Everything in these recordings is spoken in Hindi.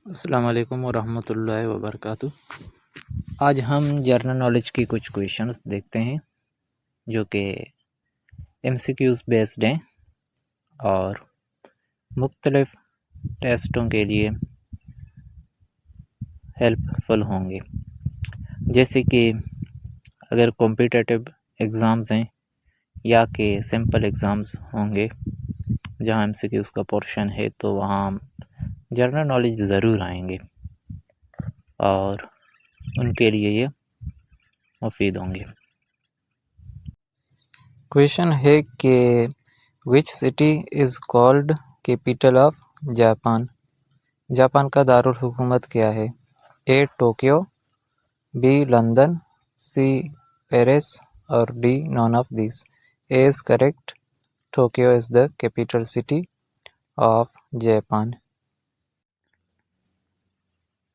अस्सलाम वालेकुम वरहमतुल्लाहि वबरकातुह। आज हम जनरल नॉलेज की कुछ क्वेश्चंस देखते हैं जो कि एमसीक्यूज़ बेस्ड हैं और मुख्तलिफ टेस्टों के लिए हेल्पफुल होंगे। जैसे कि अगर कॉम्पिटिटिव एग्ज़ाम्स हैं या कि सिंपल एग्ज़ाम्स होंगे जहां एमसीक्यूज़ का पोर्शन है तो वहां जनरल नॉलेज ज़रूर आएंगे और उनके लिए ये मुफीद होंगे। क्वेश्चन है कि which city is called capital of Japan. Japan का दारुल हुकूमत क्या है? A Tokyo, B London, C Paris और D none of this. A is correct, Tokyo is the capital city of Japan.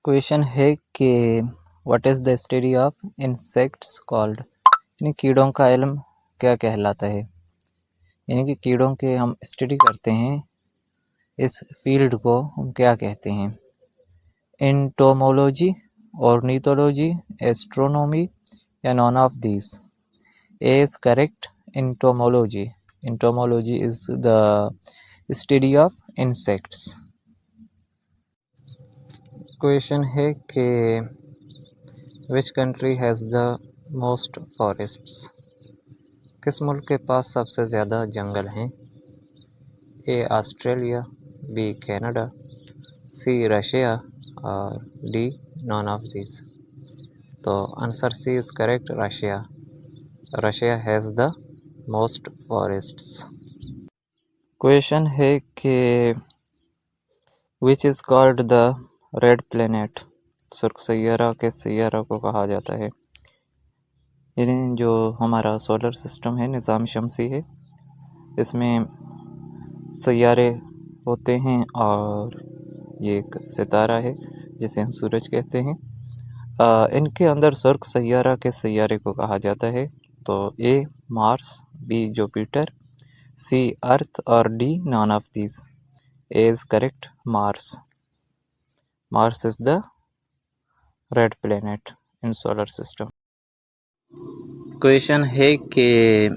Question है कि what is the study of insects called. यानी कीड़ों का इल्म क्या कहलाता है? यानी कि कीड़ों के हम स्टडी करते हैं, इस फील्ड को हम क्या कहते हैं? एंटोमोलॉजी, ऑर्निथोलॉजी, एस्ट्रोनॉमी या none of this. A is correct, entomology. Entomology is the study of insects. Question है कि which country has the most forests. किस मुल्क के पास सबसे ज़्यादा जंगल हैं? A Australia, B Canada, C Russia और डी नॉन ऑफ दिस। तो answer C is correct, Russia. Russia has the most forests. Question है कि which is called the red planet. सुर्ख सैयारा किस सैयारा को कहा जाता है? यानी जो हमारा सोलर सिस्टम है, निज़ाम शमसी है, इसमें सैयारे होते हैं और ये एक सितारा है जिसे हम सूरज कहते हैं। इनके अंदर सुर्ख सैयारा के सैयारे को कहा जाता है। तो ए मार्स, बी जुपिटर, सी अर्थ और D none of these. A is correct, Mars. Mars is the red planet in solar system. Question है कि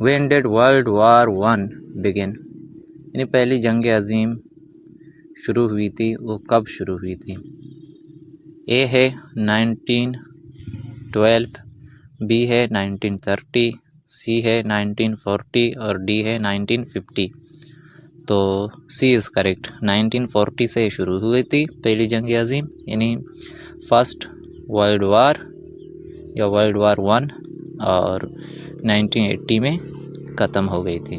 when did world war 1 begin. यानी पहली जंग अजीम शुरू हुई थी, वो कब शुरू हुई थी? ए है 1912, बी है 1930, सी है 1940 और डी है 1950। तो सी इज़ करेक्ट, 1940 से शुरू हुई थी पहली जंग अजीम, यानी फर्स्ट वर्ल्ड वार या वर्ल्ड वार 1, और 1980 में ख़त्म हो गई थी।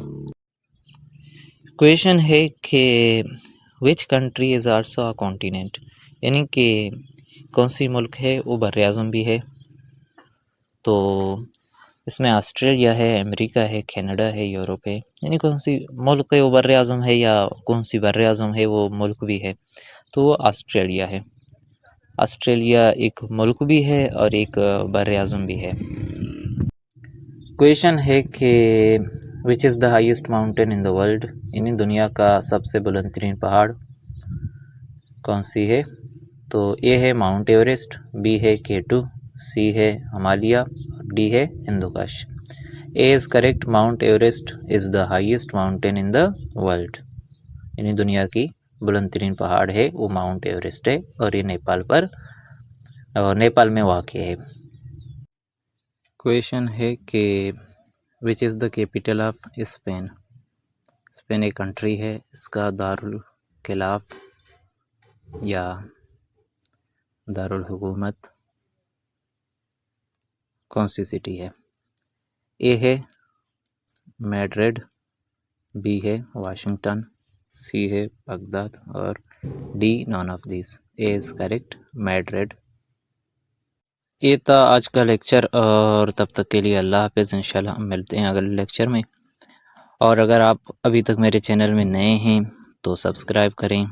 क्वेश्चन है कि which country is also a continent. यानी कि कौन सी मुल्क है वो बर आज़म भी है। तो इसमें ऑस्ट्रेलिया है, अमेरिका है, कनाडा है, यूरोप है। यानी कौन सी मुल्क है वो बर आज़म है या कौन सी बर आज़म है वो मुल्क भी है, तो वो ऑस्ट्रेलिया है। ऑस्ट्रेलिया एक मुल्क भी है और एक बर आज़म भी है। क्वेश्चन है कि which is the highest mountain in the world. यानी दुनिया का सबसे बुलंद तरीन पहाड़ कौन सी है? तो ए है माउंट एवरेस्ट, बी है K2, सी है हिमालय, डी है हिंदुकुश। ए is correct, mount Everest is the highest mountain in the world. यानी दुनिया की बुलंद तरीन पहाड़ है वो माउंट एवरेस्ट है और ये नेपाल में वाक़ है। क्वेश्चन है कि which is the capital of Spain. Spain एक कंट्री है, इसका दारुल खिलाफ या दारुल हुकूमत कौन सी सिटी है? ए है मैड्रिड, बी है वाशिंगटन, सी है बगदाद और D none of this. A is correct, Madrid. ये था आज का लेक्चर और तब तक के लिए अल्लाह हाफ़िज़। इंशाल्लाह मिलते हैं अगले लेक्चर में। और अगर आप अभी तक मेरे चैनल में नए हैं तो सब्सक्राइब करें,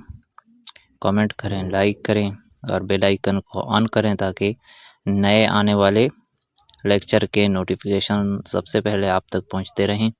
कमेंट करें, लाइक करें और बेल आइकन को ऑन करें ताकि नए आने वाले लेक्चर के नोटिफिकेशन सबसे पहले आप तक पहुंचते रहें।